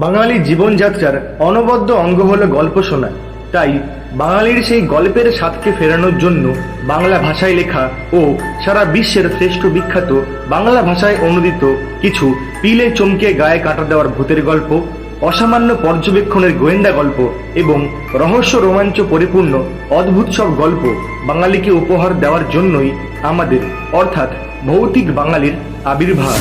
বাঙালি জীবনযাত্রার অনবদ্য অঙ্গ হলো গল্প শোনা। তাই বাঙালির সেই গল্পের স্বাদকে ফেরানোর জন্য বাংলা ভাষায় লেখা ও সারা বিশ্বের শ্রেষ্ঠ বিখ্যাত বাংলা ভাষায় অনুদিত কিছু পিলে চমকে গায়ে কাটা দেওয়ার ভূতের গল্প, অসামান্য পর্যবেক্ষণের গোয়েন্দা গল্প এবং রহস্য রোমাঞ্চ পরিপূর্ণ অদ্ভুত সব গল্প বাঙালিকে উপহার দেওয়ার জন্যই আমাদের অর্থাৎ ভৌতিক বাঙালির আবির্ভাব।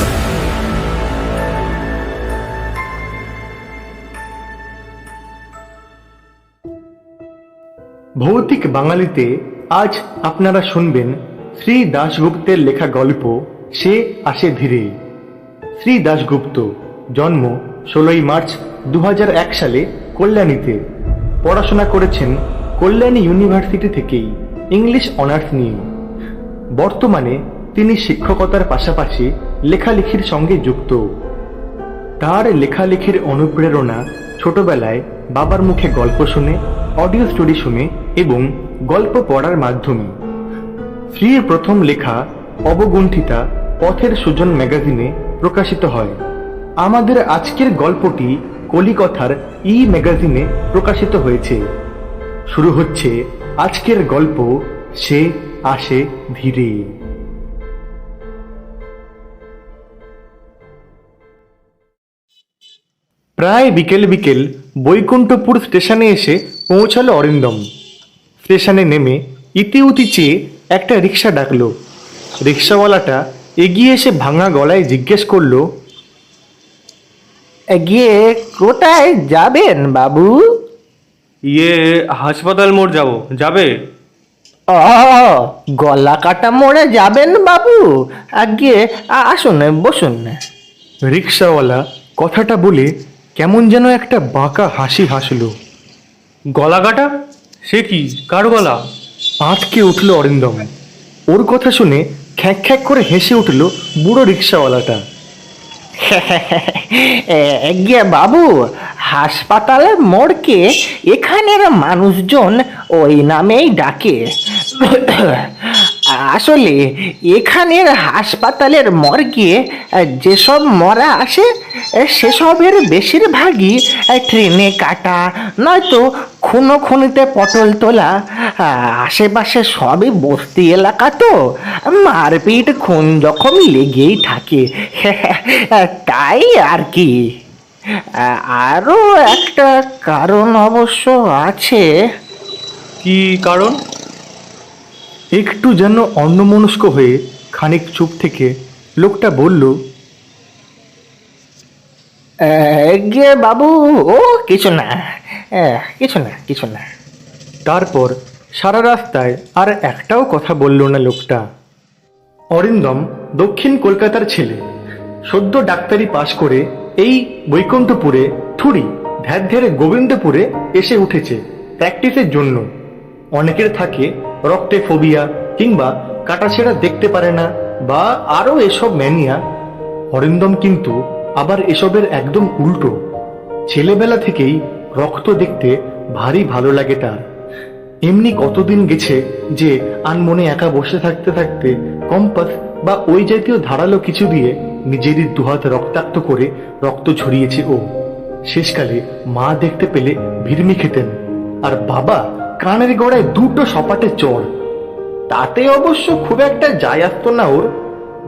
ভৌতিক বাঙালিতে আজ আপনারা শুনবেন শ্রী দাশগুপ্তের লেখা গল্প সে আসে ধীরে। শ্রী দাশগুপ্ত জন্ম 16ই মার্চ 2001 সালে কল্যাণীতে। পড়াশোনা করেছেন কল্যাণী ইউনিভার্সিটি থেকেই ইংলিশ অনার্স নিয়ে। বর্তমানে তিনি শিক্ষকতার পাশাপাশি লেখালেখির সঙ্গে যুক্ত। তার লেখালেখির অনুপ্রেরণা ছোটবেলায় বাবার মুখে গল্প শুনে, অডিও স্টোরি শুনে এবং গল্প পড়ার মাধ্যমে। শ্রীর প্রথম লেখা অবগুণ্ঠিতা পথের সুজন ম্যাগাজিনে প্রকাশিত হয়। আমাদের আজকের গল্পটি কলিকথার ম্যাগাজিনে প্রকাশিত হয়েছে। শুরু হচ্ছে আজকের গল্প সে আসে ধীরে। প্রায় বিকেল বিকেল বৈকুণ্ঠপুর স্টেশনে এসে পৌঁছালো অরিন্দম। স্টেশনে নেমে ইতিউতি চেয়ে একটা রিক্সা ডাকলো। রিক্সাওয়ালাটা এগিয়ে এসে ভাঙা গলায় জিজ্ঞেস করলো, গিয়ে কোথায় যাবেন বাবু? হাসপাতাল মোড় যাবে? ও, গলা কাটা মোড়ে যাবেন বাবু? গিয়ে আসুন, বসুন। রিক্সাওয়ালা কথাটা বলে কেমন যেন একটা বাঁকা হাসি হাসলো। গলা কাটা? সে কি, কার গলা? আঁতকে উঠল অরিন্দম। ওর কথা শুনে খ্যাঁক খ্যাঁক করে হেসে উঠল বুড়ো রিক্সাওয়ালাটা। গিয়ে বাবু, হাসপাতালের মোড়কে এখানের মানুষজন ওই নামেই ডাকে। আসলে এখানের হাসপাতালের মর্গে যেসব মরা আসে সেসবের বেশিরভাগই ট্রেনে কাটা, নয়তো খুনো খুনিতে পটল তোলা। আশেপাশে সবই বস্তি এলাকা, তো মারপিট খুন জখম লেগেই থাকে। তাই আর কি। আরও একটা কারণ অবশ্য আছে। কি কারণ? একটু যেন অন্যমনস্ক হয়ে খানিক চুপ থেকে লোকটা বলল, গিয়ে বাবু, ও কিছু না, কিছু না। তারপর সারা রাস্তায় আর একটাও কথা বলল না লোকটা। অরিন্দম দক্ষিণ কলকাতার ছেলে। সদ্য ডাক্তারি পাশ করে এই বৈকুণ্ঠপুরে ধ্যারে গোবিন্দপুরে এসে উঠেছে প্র্যাকটিসের জন্য। অনেকের থাকে রক্তে ফোবিয়া কিংবা কাটাছেঁড়া দেখতে পারে না বা আরো এসব ম্যানিয়া। অরিন্দম কিন্তু আবার এসবের একদম উল্টো। ছেলেবেলা থেকেই রক্ত দেখতে ভারী ভালো লাগে তার। এমনি কতদিন গেছে যে আনমনে একা বসে থাকতে থাকতে কম্পাস বা ওই জাতীয় ধারালো কিছু দিয়ে নিজেরই দুহাত রক্তাক্ত করে রক্ত ঝরিয়েছে ও। শেষকালে মা দেখতে পেলে ভিড়মি খেতেন, আর বাবা কানের গোড়ায় দুটো সপাটে চড়। তাতে অবশ্য খুব একটা যায় আসতো না ওর।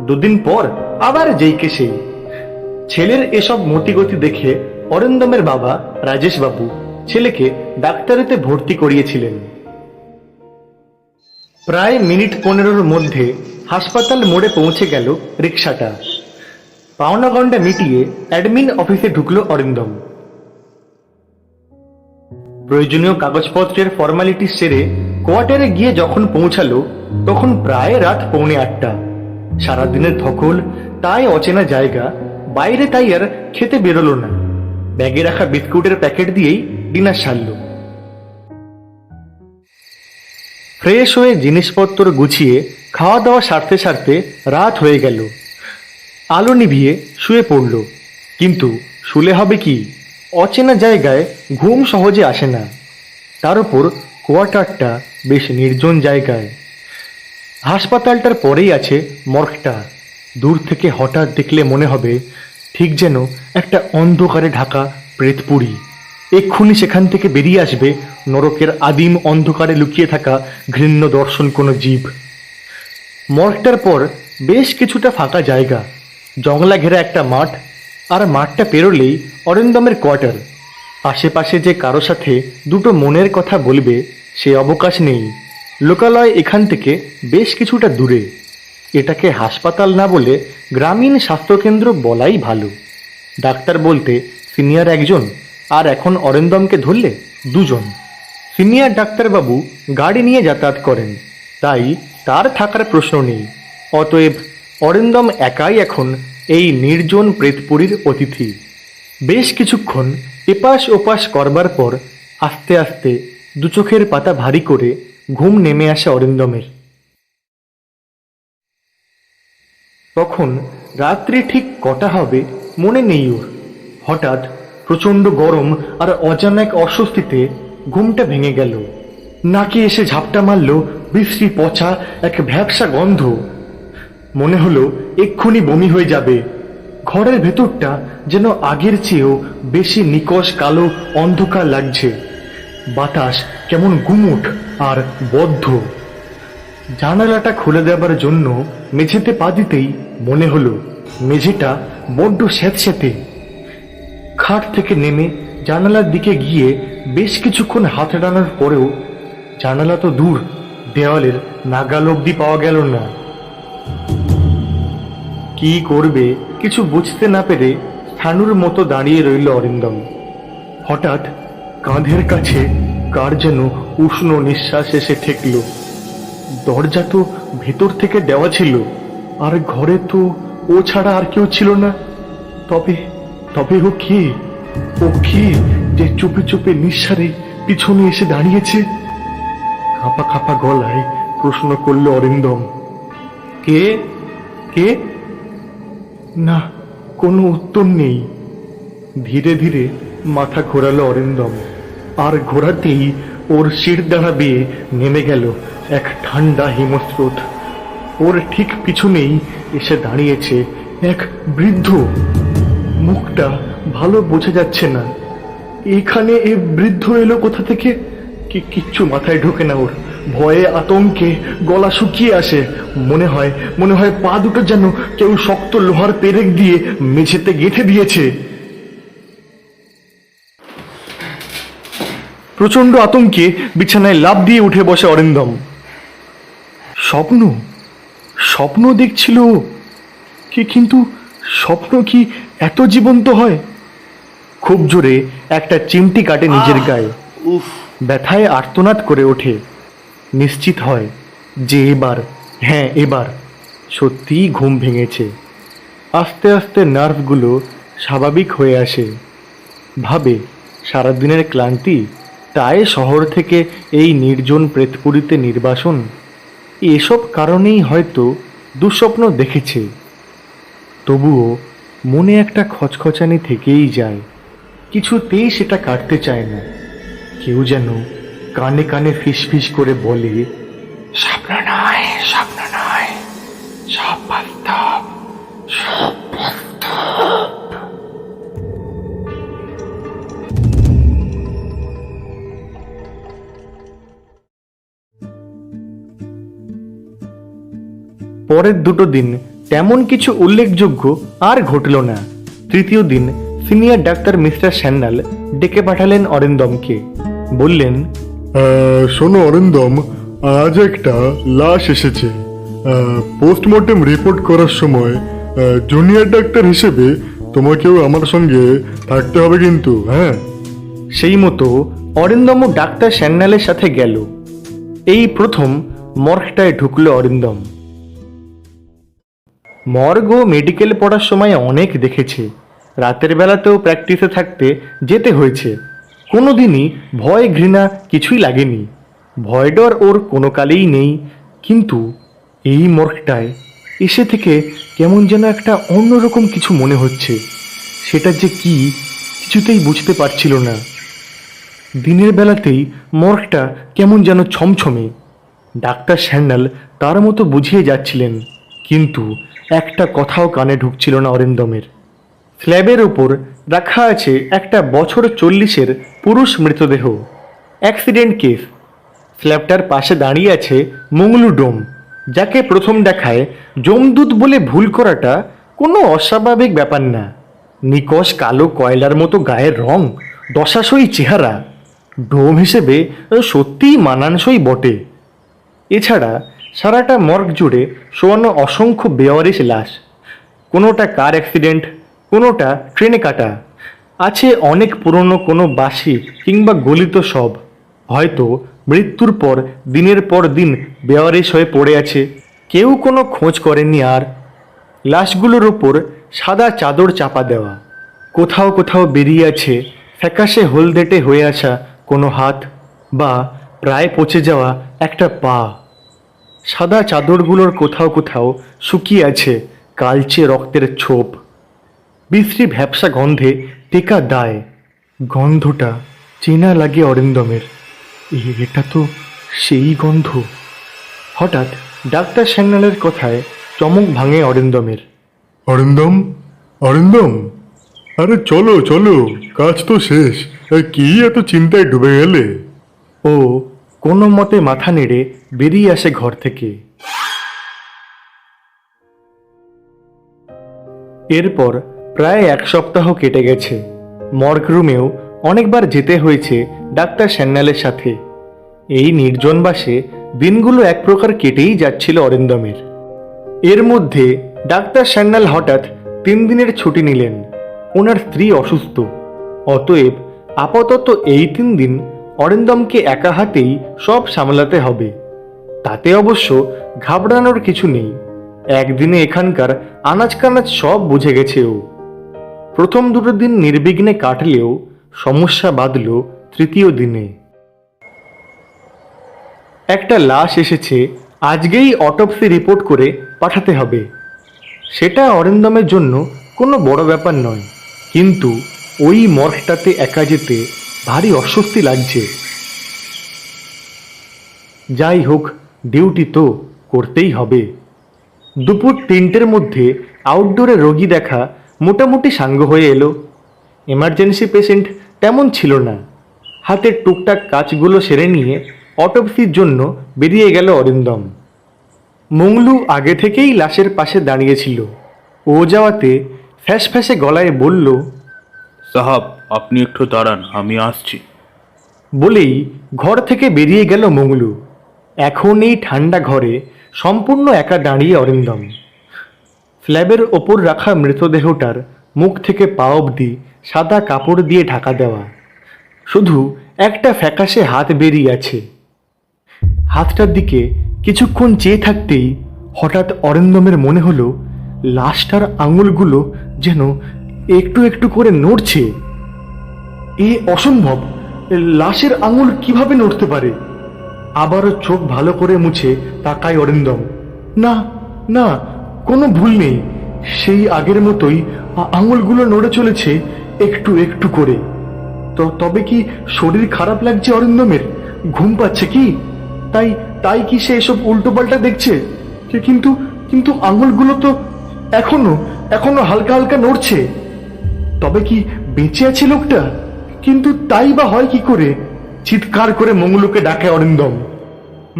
দুদিন পর আবার যেইকে সেই। ছেলের এসব মতিগতি দেখে অরিন্দমের বাবা রাজেশ বাবু ছেলেকে ডাক্তারিতে ভর্তি করিয়েছিলেন। প্রায় মিনিট 15 মধ্যে হাসপাতাল মোড়ে পৌঁছে গেল রিক্সাটা। পাওনা গন্ডা মিটিয়ে অ্যাডমিন অফিসে ঢুকলো অরিন্দম। প্রয়োজনীয় কাগজপত্রের ফর্মালিটি সেরে কোয়ার্টারে গিয়ে যখন পৌঁছালো তখন প্রায় রাত 7:45। সারাদিনের ধকল, তাই অচেনা জায়গা, বাইরে তাই আর খেতে বেরোলো না। ব্যাগে রাখা বিস্কুটের প্যাকেট দিয়েই ডিনার সারল। ফ্রেশ হয়ে জিনিসপত্র গুছিয়ে খাওয়া দাওয়া সারতে সারতে রাত হয়ে গেল। আলো নিভিয়ে শুয়ে পড়ল। কিন্তু শুলে হবে কি, অচেনা জায়গায় ঘুম সহজে আসে না। তার উপর কোয়ার্টারটা বেশ নির্জন জায়গায়। হাসপাতালটার পরেই আছে মর্গটা। দূর থেকে হঠাৎ দেখলে মনে হবে ঠিক যেন একটা অন্ধকারে ঢাকা প্রেতপুরী। এক্ষুনি সেখান থেকে বেরিয়ে আসবে নরকের আদিম অন্ধকারে লুকিয়ে থাকা ঘৃণ্য দর্শন কোনো জীব। মর্গটার পর বেশ কিছুটা ফাঁকা জায়গা, জংলা ঘেরা একটা মাঠ, আর মাঠটা পেরোলেই অরিন্দমের কোয়ার্টার। আশেপাশে যে কারো সাথে দুটো মনের কথা বলবে সে অবকাশ নেই। লোকালয় এখান থেকে বেশ কিছুটা দূরে। এটাকে হাসপাতাল না বলে গ্রামীণ স্বাস্থ্যকেন্দ্র বলাই ভালো। ডাক্তার বলতে সিনিয়র একজন, আর এখন অরিন্দমকে ধরলে দুজন। সিনিয়র ডাক্তারবাবু গাড়ি নিয়ে যাতায়াত করেন, তাই তার থাকার প্রশ্ন নেই। অতএব অরিন্দম একাই এখন এই নির্জন প্রেতপুরীর অতিথি। বেশ কিছুক্ষণ এপাশ ওপাশ করবার পর আস্তে আস্তে দু চোখের পাতা ভারী করে ঘুম নেমে আসে অরিন্দমের। তখন রাত্রি ঠিক কটা হবে মনে নেই ওর। হঠাৎ প্রচণ্ড গরম আর অজানা এক অস্বস্তিতে ঘুমটা ভেঙে গেল। নাকে এসে ঝাপটা মারল বিশ্রী পচা এক ভ্যাপসা গন্ধ। মনে হলো এক্ষুনি বমি হয়ে যাবে। ঘরের ভেতরটা যেন আগের চেয়েও বেশি নিকষ কালো অন্ধকার লাগছে। বাতাস কেমন গুমুট আর বদ্ধ। জানালাটা খুলে দেবার জন্য মেঝেতে পা দিতেই মনে হলো মেঝেটা বড্ড স্যাঁতস্যাঁতে। খাট থেকে নেমে জানালার দিকে গিয়ে বেশ কিছুক্ষণ হাত টানার পরেও জানালা তো দূর, দেওয়ালের নাগাল অব্দি পাওয়া গেল না। কি করবে কিছু বুঝতে না পেরে স্থাণুর মতো দাঁড়িয়ে রইল অরিন্দম। হঠাৎ কাঁধের কাছে কার যেন উষ্ণ নিঃশ্বাস এসে ঠেকল। দরজা তো ভেতর থেকে দেওয়া ছিল, আর ঘরে তো ও ছাড়া আর কেউ ছিল না। তবে তবে ও কে? ও কে যে চুপে চুপে নিঃসারে পিছনে এসে দাঁড়িয়েছে? কাঁপা কাঁপা গলায় প্রশ্ন করল অরিন্দম, কে কে? না, কোনো উত্তর নেই। ধীরে ধীরে মাথা ঘোরালো অরিন্দম, আর ঘোরাতেই ওর শিরদাঁড়া বেয়ে নেমে গেল এক ঠান্ডা হিমস্রোত। ওর ঠিক পিছনেই এসে দাঁড়িয়েছে এক বৃদ্ধ। মুখটা ভালো বোঝা যাচ্ছে না। এখানে এ বৃদ্ধ এলো কোথা থেকে? কিচ্ছু মাথায় ঢোকে না ওর। ভয়ে আতঙ্কে গলা শুকিয়ে আসে। মনে হয় পা দুটো যেন কেউ শক্ত লোহার পেরেক দিয়ে মেঝেতে গেঁথে দিয়েছে। প্রচন্ড আতঙ্কে বিছানায় লাফ দিয়ে উঠে বসে অরিন্দম। স্বপ্ন দেখছিল ও। কিন্তু স্বপ্ন কি এত জীবন্ত হয়? খুব জোরে একটা চিমটি কাটে নিজের গায়ে। ব্যথায় আর্তনাদ করে ওঠে। নিশ্চিত হয় যে এবার সত্যিই ঘুম ভেঙেছে। আস্তে আস্তে নার্ভগুলো স্বাভাবিক হয়ে আসে। ভাবে সারাদিনের ক্লান্তি, তাই শহর থেকে এই নির্জন প্রেতপুরীতে নির্বাসন। এসব কারণেই হয়তো দুঃস্বপ্ন দেখেছে। তবুও মনে একটা খচখচানি থেকেই যায়, কিছুতেই সেটা কাটতে চায় না। কেউ যেন কানে কানে ফিসফিস করে বলে, স্বপ্ন নয়, সব বাস্তব, সব বাস্তব। পরের দুটো দিন তেমন কিছু উল্লেখযোগ্য আর ঘটল না। তৃতীয় দিন সিনিয়র ডাক্তার মিস্টার স্যান্যাল ডেকে পাঠালেন অরিন্দমকে। বললেন, শোনো অরিন্দম, আজ একটা লাশ এসেছে। পোস্টমর্টেম রিপোর্ট করার সময় জুনিয়র ডাক্তার হিসেবে তোমাকেও আমার সঙ্গে থাকতে হবে কিন্তু, হ্যাঁ? সেই মতো অরিন্দমও ডাক্তার স্যান্যালের সাথে গেল। এই প্রথম মর্গটায় ঢুকলো অরিন্দম। মর্গ ও মেডিকেল পড়ার সময় অনেক দেখেছে। রাতের বেলাতেও প্র্যাকটিসে থাকতে যেতে হয়েছে। কোনোদিনই ভয় ঘৃণা কিছুই লাগেনি। ভয় ডর ওর কোনো কালেই নেই। কিন্তু এই মর্গটায় এসে থেকে কেমন যেন একটা অন্যরকম কিছু মনে হচ্ছে। সেটা যে কি কিছুতেই বুঝতে পারছিল না। দিনের বেলাতেই মর্গটা কেমন যেন ছমছমে। ডাক্তার স্যান্যাল তার মতো বুঝিয়ে যাচ্ছিলেন, কিন্তু একটা কথাও কানে ঢুকছিল না অরিন্দমের। স্ল্যাবের ওপর রাখা আছে একটা বছর 40-এর পুরুষ মৃতদেহ, অ্যাক্সিডেন্ট কেস। স্ল্যাবটার পাশে দাঁড়িয়ে আছে মংলু ডোম, যাকে প্রথম দেখায় যমদূত বলে ভুল করাটা কোনো অস্বাভাবিক ব্যাপার না। নিকশ কালো কয়লার মতো গায়ের রং, দশাসই চেহারা, ডোম হিসেবে সত্যিই মানানসই বটে। এছাড়া সারাটা মর্গ জুড়ে শোয়ানো অসংখ্য বেওয়ারিশ লাশ, কোনোটা কার অ্যাক্সিডেন্ট, কোনোটা ট্রেনে কাটা। আছে অনেক পুরনো কোনো বাসি কিংবা গলিত শব, হয়তো মৃত্যুর পর দিনের পর দিন বেওয়ারিশ হয়ে পড়ে আছে, কেউ কোনো খোঁজ করেনি আর। লাশগুলোর ওপর সাদা চাদর চাপা দেওয়া, কোথাও কোথাও বেরিয়ে আছে ফ্যাকাশে হলদেটে হয়ে আসা কোনো হাত বা প্রায় পচে যাওয়া একটা পা। সাদা চাদরগুলোর কোথাও কোথাও শুকিয়ে আছে কালচে রক্তের ছোপ। বিশ্রী ভ্যাপসা গন্ধে টেকা দায়। গন্ধটা চেনা লাগে অরিন্দমের। এটা তো সেই গন্ধ। হঠাৎ ডাক্তার সান্যালের কথায় চমক ভাঙে অরিন্দমের। অরিন্দম, অরিন্দম, আরে চলো চলো, কাজ তো শেষ। কি এত চিন্তায় ডুবে গেলে? ও কোনো মতে মাথা নেড়ে বেরিয়ে আসে ঘর থেকে। এরপর প্রায় 1 সপ্তাহ কেটে গেছে। মর্গ রুমেও অনেকবার যেতে হয়েছে ডাক্তার সান্যালের সাথে। এই নির্জন বাসে দিনগুলো এক প্রকার কেটেই যাচ্ছিল অরিন্দমের। এর মধ্যে ডাক্তার সান্যাল হঠাৎ 3 দিনের ছুটি নিলেন। ওনার স্ত্রী অসুস্থ, অতএব আপাতত এই 3 দিন অরিন্দমকে একা হাতেই সব সামলাতে হবে। তাতে অবশ্য ঘাবড়ানোর কিছু নেই। একদিনে এখানকার আনাজ কানাজ সব বুঝে গেছে ও। প্রথম 2 দিন নির্বিঘ্নে কাটলেও সমস্যা বাঁধল 3য় দিনে। একটা লাশ এসেছে, আজকেই অটোপসি রিপোর্ট করে পাঠাতে হবে। সেটা অরিন্দমের জন্য কোনো বড় ব্যাপার নয়, কিন্তু ওই মর্গটাতে একা যেতে ভারী অস্বস্তি লাগছে। যাই হোক, ডিউটি তো করতেই হবে। দুপুর 3টের মধ্যে আউটডোরে রোগী দেখা মোটামুটি সাঙ্গ হয়ে এলো। এমার্জেন্সি পেশেন্ট তেমন ছিল না। হাতের টুকটাক কাজগুলো সেরে নিয়ে অটোপসির জন্য বেরিয়ে গেল অরিন্দম। মংলু আগে থেকেই লাশের পাশে দাঁড়িয়েছিল। ও যাওয়াতে ফ্যাস ফ্যাসে গলায় বলল, সাহাব, আপনি একটু দাঁড়ান, আমি আসছি। বলেই ঘর থেকে বেরিয়ে গেল মংলু। এখন এই ঠান্ডা ঘরে সম্পূর্ণ একা দাঁড়িয়ে অরিন্দম। স্ল্যাবের ওপর রাখা মৃতদেহটার মুখ থেকে পা অবধি সাদা কাপড় দিয়ে ঢাকা দেওয়া, শুধু একটা ফ্যাকাশে হাত বেরিয়ে আছে। হাতটার দিকে কিছুক্ষণ চেয়ে থাকতেই হঠাৎ অরিন্দমের মনে হলো লাশটার আঙুলগুলো যেন একটু একটু করে নড়ছে। এ অসম্ভব, লাশের আঙুল কিভাবে নড়তে পারে? আবারও চোখ ভালো করে মুছে তাকায় অরিন্দম। না না, কোনো ভুল নেই, সেই আগের মতোই আঙুলগুলো নড়ে চলেছে একটু একটু করে। তবে কি শরীর খারাপ লাগছে অরিন্দমের? ঘুম পাচ্ছে কি? তাই তাই কি সে এসব উল্টোপাল্টা দেখছে? কিন্তু কিন্তু আঙুলগুলো তো এখনো এখনো হালকা হালকা নড়ছে। তবে কি বেঁচে আছে লোকটা? কিন্তু তাই বা হয় কি করে? চিৎকার করে মংলুকে ডাকে অরিন্দম,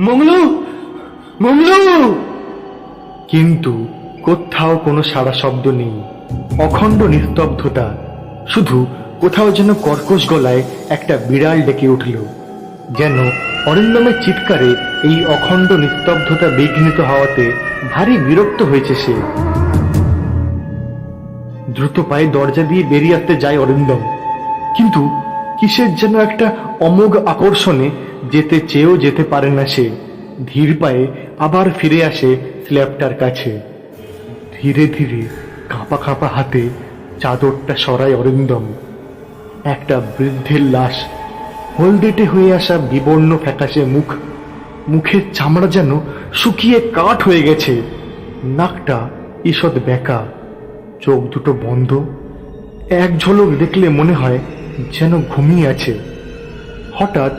মংলু, মংলু! কিন্তু কোথাও কোনো সাড়া শব্দ নেই। অখণ্ড নিস্তব্ধতা। শুধু কোথাও যেন কর্কশ গলায় একটা বিড়াল ডেকে উঠল, যেন অরিন্দমের চিৎকারে এই অখণ্ড নিস্তব্ধতা বিঘ্নিত হওয়াতে ভারী বিরক্ত হয়েছে সে। দ্রুত পায়ে দরজা দিয়ে বেরিয়ে আসতে যায় অরিন্দম, কিন্তু কিসের যেন একটা অমোঘ আকর্ষণে যেতে চেয়েও যেতে পারে না সে। ধীর পায়ে আবার ফিরে আসে স্ল্যাবটার কাছে। ধীরে ধীরে কাঁপা কাঁপা হাতে চাদরটা সরায় অরিন্দম। একটা বৃদ্ধের লাশ, হলদেটে হয়ে আসা বিবর্ণ ফ্যাকাশে মুখ, মুখের চামড়া যেন শুকিয়ে কাঠ হয়ে গেছে। নাকটা ঈষৎ বেঁকা, চোখ দুটো বন্ধ। এক ঝলক দেখলে মনে হয় যেন ঘুমিয়ে আছে। হঠাৎ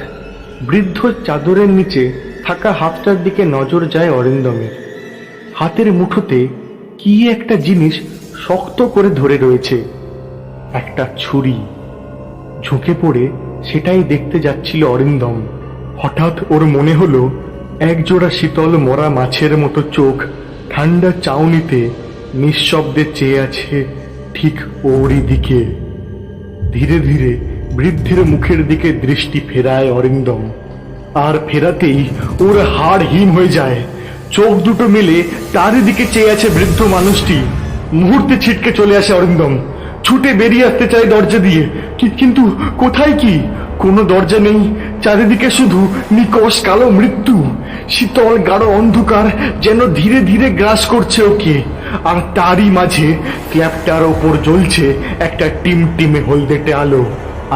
বৃদ্ধ চাদরের নিচে থাকা হাতটার দিকে নজর যায় অরিন্দমের। হাতের মুঠোতে কি একটা জিনিস শক্ত করে ধরে রয়েছে। একটা ছুরি। ঝুঁকে পড়ে সেটাই দেখতে যাচ্ছিল অরিন্দম। হঠাৎ ওর মনে হলো একজোড়া শীতল মরা মাছের মতো চোখ ঠান্ডা চাউনিতে নিঃশব্দে চেয়ে আছে ঠিক ওরই দিকে। ধীরে ধীরে বৃদ্ধের মুখের দিকে দৃষ্টি ফেরায় অরিন্দম, আর ফেরাতেই ওর হাড় হিম হয়ে যায়। চোখ দুটো মেলে তারই দিকে চেয়ে আছে বৃদ্ধ মানুষটি। মুহূর্তে ছিটকে চলে আসে অরিন্দম, ছুটে বেরিয়ে আসতে চায় দরজা দিয়ে, কিন্তু কোথায় কি? কোনো দরজা নেই, চারিদিকে শুধু নিকষ কালো মৃত্যু। শীতল গাঢ় অন্ধকার যেন ধীরে ধীরে গ্রাস করছে ওকে, আর তারই মাঝে ক্ল্যাপটার ওপর জ্বলছে একটা টিমটিমে হলদেটে আলো,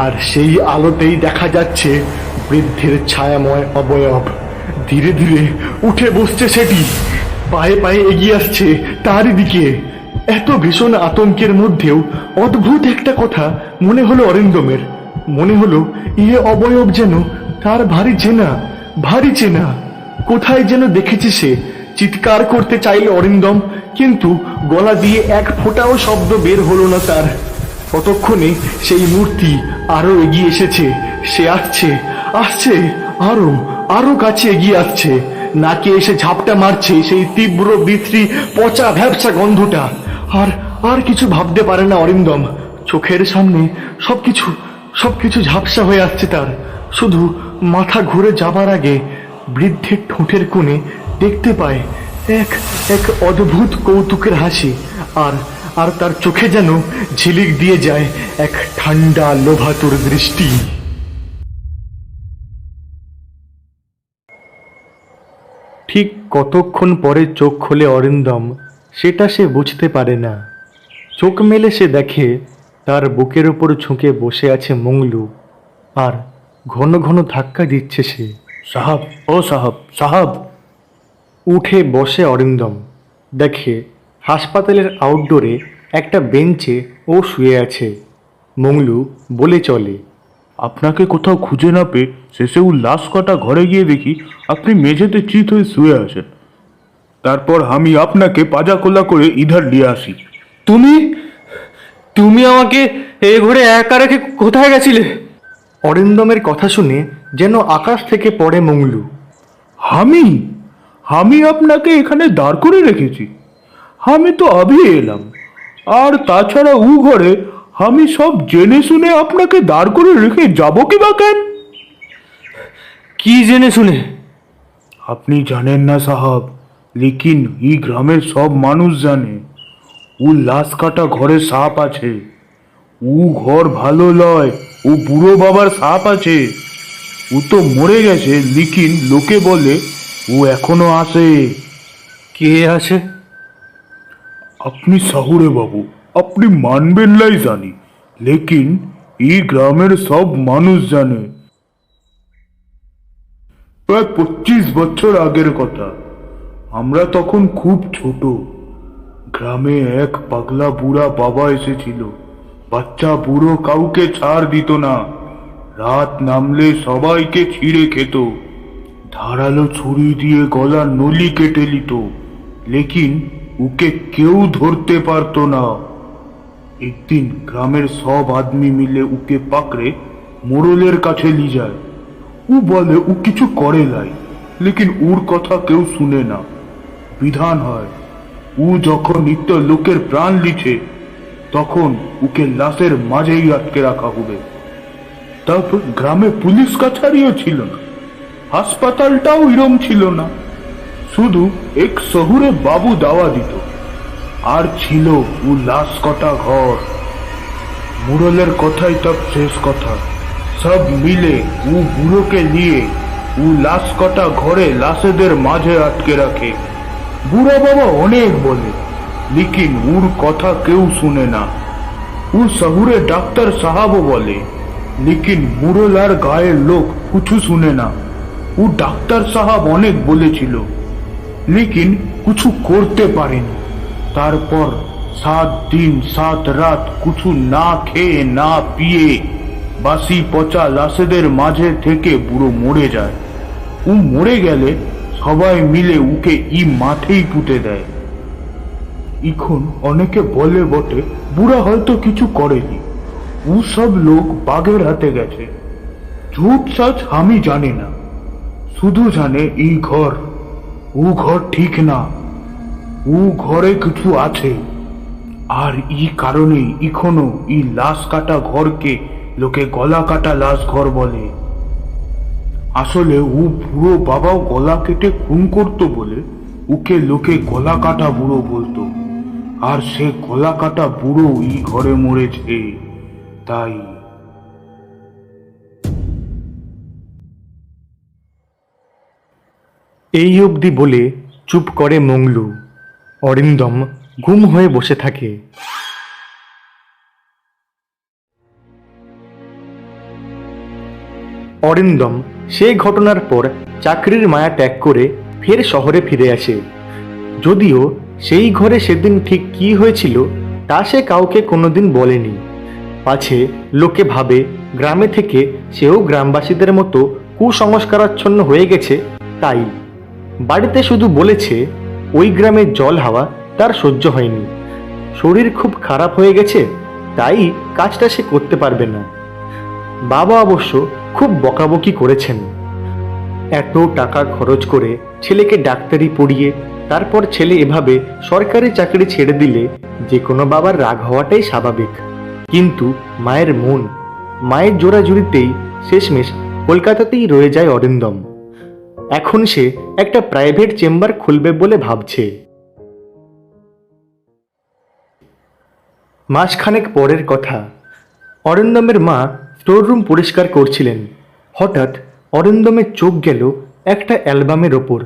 আর সেই আলোতেই দেখা যাচ্ছে বৃদ্ধের ছায়াময় অবয়ব। ধীরে ধীরে উঠে বসছে সেটি, পায়ে পায়ে এগিয়ে আসছে তারই দিকে। এত ভীষণ আতঙ্কের মধ্যেও অদ্ভুত একটা কথা মনে হলো অরিন্দমের। মনে হলো এ অবয়ব যেন তার ভারী চেনা, ভারী চেনা। কোথায় যেন দেখেছে সে। চিৎকার করতে চাইল অরিন্দম, কিন্তু গলা দিয়ে এক ফোঁটাও শব্দ বের হলো না তার। ততক্ষণে সেই মূর্তি আরো এগিয়ে এসেছে। সে আসছে, আসছে, আরো আরো কাছে এগিয়ে আসছে। নাকে এসে ঝাপটা মারছে সেই তীব্র বিশ্রী পচা ভ্যাপসা গন্ধটা। আর আর কিছু ভাবতে পারে না অরিন্দম। চোখের সামনে সবকিছু ঝাপসা হয়ে আসছে তার। শুধু মাথা ঘুরে যাবার আগে বৃদ্ধের ঠোঁটের কোণে দেখতে পায় এক এক অদ্ভুত কৌতুকের হাসি, আর আর তার চোখে যেন ঝিলিক দিয়ে যায় এক ঠান্ডা লোভাতুর দৃষ্টি। ঠিক কতক্ষণ পরে চোখ খোলে অরিন্দম সেটা সে বুঝতে পারে না। চোখ মেলে সে দেখে তার বুকের ওপর ঝুঁকে বসে আছে মংলু, আর ঘন ঘন ধাক্কা দিচ্ছে সে। সাহাব, ও সাহাব, সাহাব। উঠে বসে অরিন্দম, দেখে হাসপাতালের আউটডোরে একটা বেঞ্চে ও শুয়ে আছে। মংলু বলে চলে, আপনাকে কোথাও খুঁজে না পেয়ে শেষে ও লাশ কটা ঘরে গিয়ে দেখি আপনি মেঝেতে চিত হয়ে শুয়ে আছেন। তারপর আমি আপনাকে পাজা কোলা করে ইধার নিয়ে আসি। তুমি তুমি আমাকে এই ঘরে একা রেখে কোথায় গেছিলে? অরিন্দমের কথা শুনে যেন আকাশ থেকে পড়ে মংলু। আমি আপনাকে এখানে দাঁড় করে রেখেছি। আমি তো আবি এলাম, আর তাছাড়া ও ঘরে আমি সব জেনে শুনে আপনাকে দাঁড় করে রেখে যাবো কি বা কেন? কি জেনে শুনে? আপনি জানেন না সাহাব, লেকিন এই গ্রামের সব মানুষ জানে ও লাশ কাটা ঘরে সাপ আছে। ও ঘর ভালো লয়, ও বুড়ো বাবার সাপ আছে। ও তো মরে গেছে, লেকিন লোকে বলে ও এখনো আসে। কে আছে? আপনি শহুরে বাবু, আপনি মানবেন নাই জানি, লেকিন এই গ্রামের সব মানুষ জানে। প্রায় 25 বছর আগের কথা। আমরা তখন খুব ছোট। গ্রামে এক পাগলা বুড়া বাবা এসেছিল। বাচ্চা বুড়ো কাউকে ছাড় দিত না। রাত নামলে সবাইকে ছিঁড়ে খেত। ধারালো ছুরি দিয়ে গলার নলি কেটে নিত, লেকিন ওকে কেউ ধরতে পারতো না। একদিন গ্রামের সব আদমি মিলে ওকে পাকড়ে মোড়লের কাছে নিয়ে যায়। ও বলে ও কিছু করে নাই, লেকিন ওর কথা কেউ শুনে না। বিধান হয় ও যখন নিত্য লোকের প্রাণ লিছে, তখন ওকে লাশের মাঝেই আটকে রাখা হবে। তারপর গ্রামে পুলিশ কাছারিও ছিল না, হাসপাতালটাও এরম ছিল না। শুধু এক শহুরে বাবু দাওয়া দিত, আর ছিল ও লাশ কটা ঘর। মুরলের কথাই তব শেষ কথা। সব মিলে ও বুড়োকে নিয়ে ও লাশ কটা ঘরে লাশেদের মাঝে আটকে রাখে। বুড়া বাবা অনেক বলে, লেকিন ওর কথা কেউ শুনে না। ও শহুরে ডাক্তার সাহাবও বলে, লেকিন মুরল আর গায়ের লোক কিছু শুনে না। ও ডাক্তার সাহাব অনেক বলেছিল, লেকিন কিছু করতে পারেনি। তারপর 7 দিন 7 রাত কিছু না খেয়ে না পিয়ে বাসি পচা লাশেদের মাঝে থেকে বুড়ো মরে যায়। ও মরে গেলে সবাই মিলে ওকে ই মাঠেই পুঁতে দেয়। এখন অনেকে বলে বটে বুড়া হয়তো কিছু করেনি, ও সব লোক বাঘের হাতে গেছে। ঝুট সাচ আমি জানি না, শুধু জানে এই ঘর, ও ঘর ঠিক না, ও ঘরে কিছু আছে। আর এই কারণে এখনো এই লাশ কাটা ঘরকে লোকে গলা কাটা লাশ ঘর বলে। আসলে ও বুড়ো বাবাও গলা কেটে খুন করতো বলে ওকে লোকে গলা কাটা বুড়ো বলতো। আর সে গলা কাটা বুড়ো এই ঘরে মরেছে, তাই। এই অবধি বলে চুপ করে মংলু। অরিন্দম গুম হয়ে বসে থাকে। অরিন্দম সেই ঘটনার পর চাকরির মায়া ত্যাগ করে ফের শহরে ফিরে আসে। যদিও সেই ঘরে সেদিন ঠিক কি হয়েছিল তা সে কাউকে কোনোদিন বলেনি। পাছে লোকে ভাবে গ্রামে থেকে সেও গ্রামবাসীদের মতো কুসংস্কারাচ্ছন্ন হয়ে গেছে, তাই। বাড়িতে শুধু বলেছে ওই গ্রামের জল হাওয়া তার সহ্য হয়নি, শরীর খুব খারাপ হয়ে গেছে, তাই কাজটা সে করতে পারবে না। বাবা অবশ্য খুব বকাবকি করেছেন। এত টাকা খরচ করে ছেলেকে ডাক্তারি পড়িয়ে তারপর ছেলে এভাবে সরকারি চাকরি ছেড়ে দিলে যে কোনো বাবার রাগ হওয়াটাই স্বাভাবিক। কিন্তু মায়ের মন, মায়ের জোড়াজুড়িতেই শেষমেশ কলকাতাতেই রয়ে যায় অরিন্দম। এখন সে একটা প্রাইভেট চেম্বার খুলবে বলে ভাবছে। মাসখানেক পরের কথা, অরিন্দমের মা স্টোররুম পরিষ্কার করছিলেন। হঠাৎ অরিন্দমের চোখ গেল একটা অ্যালবামের ওপর।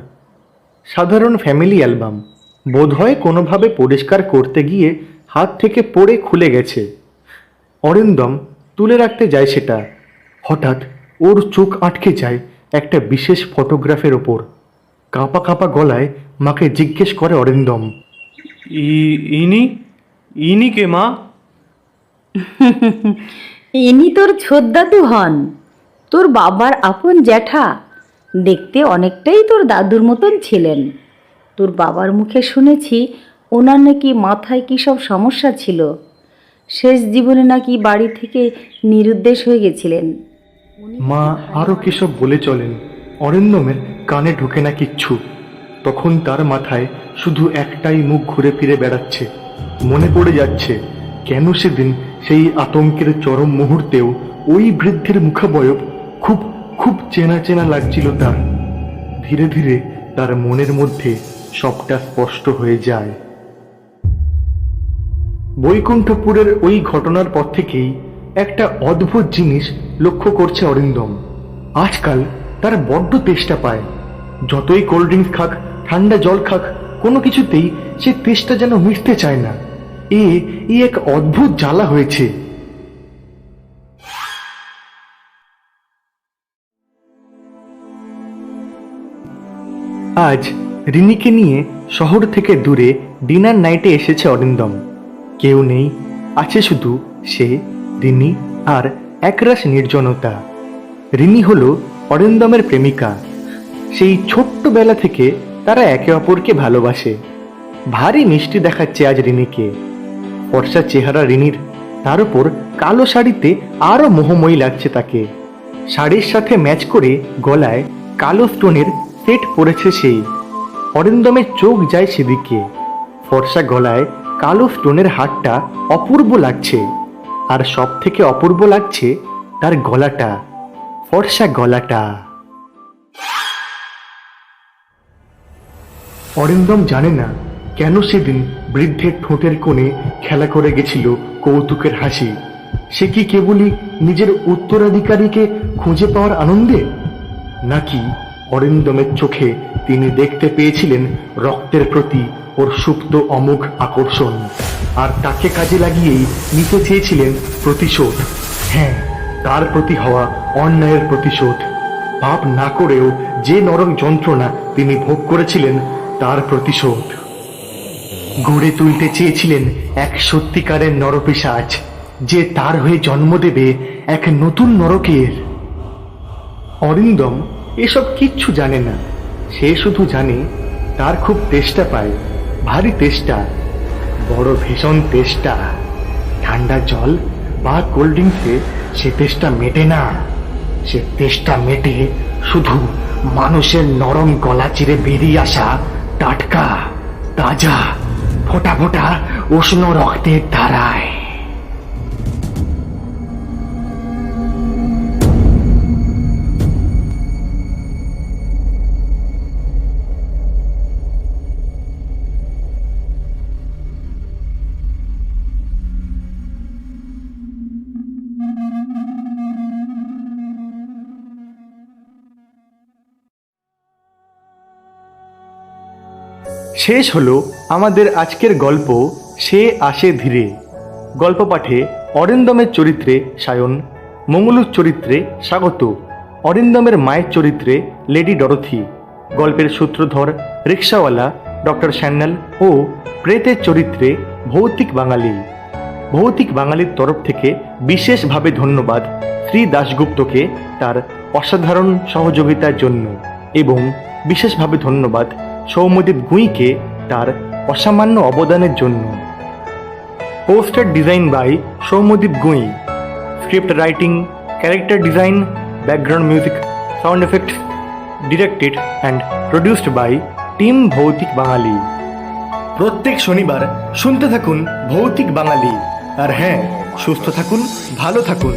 সাধারণ ফ্যামিলি অ্যালবাম, বোধহয় কোনোভাবে পরিষ্কার করতে গিয়ে হাত থেকে পড়ে খুলে গেছে। অরিন্দম তুলে রাখতে যায় সেটা। হঠাৎ ওর চোখ আটকে যায় একটা বিশেষ ফটোগ্রাফের ওপর। কাঁপা কাঁপা গলায় মাকে জিজ্ঞেস করে অরিন্দম, ইনি ইনি কে মা? ইনি তোর ছোটদাদু হন, তোর বাবার আপন জ্যাঠা। দেখতে অনেকটাই তোর দাদুর মতন ছিলেন। তোর বাবার মুখে শুনেছি ওনার নাকি মাথায় কী সব সমস্যা ছিল। শেষ জীবনে নাকি বাড়ি থেকে নিরুদ্দেশ হয়ে গেছিলেন। মা আরও কিসব বলে চলেন। অরিন্দমের কানে ঢোকে না কিচ্ছু। তখন তার মাথায় শুধু একটাই মুখ ঘুরে ফিরে বেড়াচ্ছে। মনে পড়ে যাচ্ছে কেন সেদিন সেই আতঙ্কের চরম মুহূর্তেও ওই বৃদ্ধের মুখাবয়ব খুব খুব চেনা চেনা লাগছিল তার। ধীরে ধীরে তার মনের মধ্যে সবটা স্পষ্ট হয়ে যায়। বৈকুণ্ঠপুরের ওই ঘটনার পর থেকেই একটা অদ্ভুত জিনিস লক্ষ্য করছে অরিন্দম। আজকাল তার বড্ড তেষ্টা পায়। যতই কোল্ড ড্রিঙ্কস খাক, ঠান্ডা জল খাক, কোনো কিছুতেই সে তেষ্টা যেন মিটতে চায় না। এ এক অদ্ভুত জ্বালা হয়েছে। আজ রিনিকে নিয়ে শহর থেকে দূরে ডিনার নাইটে এসেছে অরিন্দম। কেউ নেই, আছে শুধু সে, রিনি আর একরাশ নির্জনতা। রিনি হলো অরিন্দমের প্রেমিকা। সেই ছোট্টবেলা থেকে তারা একে অপরকে ভালোবাসে। ভারী মিষ্টি দেখাচ্ছে আজ রিনিকে। ফর্সা চেহারা রিনির, তার উপর কালো শাড়িতে আরও মোহময়ী লাগছে তাকে। শাড়ির সাথে ম্যাচ করে গলায় কালো স্টোনের সেট পরেছে সেই। অরিন্দমের চোখ যায় সেদিকে। ফর্সা গলায় কালো স্টোনের হারটা অপূর্ব লাগছে। আর সব থেকে অপূর্ব লাগছে তার গলাটা, ফর্সা গলাটা। অরিন্দম জানে না কেন সেদিন বৃদ্ধের ঠোঁটের কোণে খেলা করে গেছিল কৌতুকের হাসি। সে কি কেবলই নিজের উত্তরাধিকারীকে খুঁজে পাওয়ার আনন্দে, নাকি অরিন্দমের চোখে তিনি দেখতে পেয়েছিলেন রক্তের প্রতি ওর সুপ্ত অমোঘ আকর্ষণ, আর তাকে কাজে লাগিয়েই নিতে চেয়েছিলেন প্রতিশোধ। হ্যাঁ, তার প্রতি হওয়া অন্যায়ের প্রতিশোধ। পাপ না করেও যে নরক যন্ত্রণা তিনি ভোগ করেছিলেন তার প্রতিশোধ। গড়ে তুলতে চেয়েছিলেন এক সত্যিকারের নরপিশাচ, যে তার হয়ে জন্ম দেবে এক নতুন নরকের। অরিন্দম এসব কিচ্ছু জানে না। সে শুধু জানে তার খুব তেষ্টা পায়, ভারী তেষ্টা, বড় ভীষণ তেষ্টা। ঠান্ডা জল, বা কোল্ড ড্রিঙ্কসে সে তেষ্টা মেটে না। সে তেষ্টা মেটে শুধু মানুষের নরম গলা চিরে বেরিয়ে আসা টাটকা, তাজা, ফোঁটা ফোঁটা উষ্ণ রক্তের ধারায়। শেষ হলো আমাদের আজকের গল্প সে আসে ধীরে। গল্প পাঠে অরিন্দমের চরিত্রে সায়ন, মঙ্গলুর চরিত্রে স্বাগত, অরিন্দমের মায়ের চরিত্রে লেডি ডরথি, গল্পের সূত্রধর রিক্সাওয়ালা ডক্টর স্যান্যাল ও প্রেতের চরিত্রে ভৌতিক বাঙালি। ভৌতিক বাঙালির তরফ থেকে বিশেষভাবে ধন্যবাদ শ্রী দাশগুপ্তকে তার অসাধারণ সহযোগিতার জন্য, এবং বিশেষভাবে ধন্যবাদ সৌম্যদীপ গুঁইকে তার অসামান্য অবদানের জন্য। Poster design by Soumyadip Gui, script writing, character design, background music, sound effects directed and produced by team Bhoutik Bangali. প্রত্যেক শনিবার শুনতে থাকুন ভৌতিক বাঙালি। আর হ্যাঁ, সুস্থ থাকুন, ভালো থাকুন।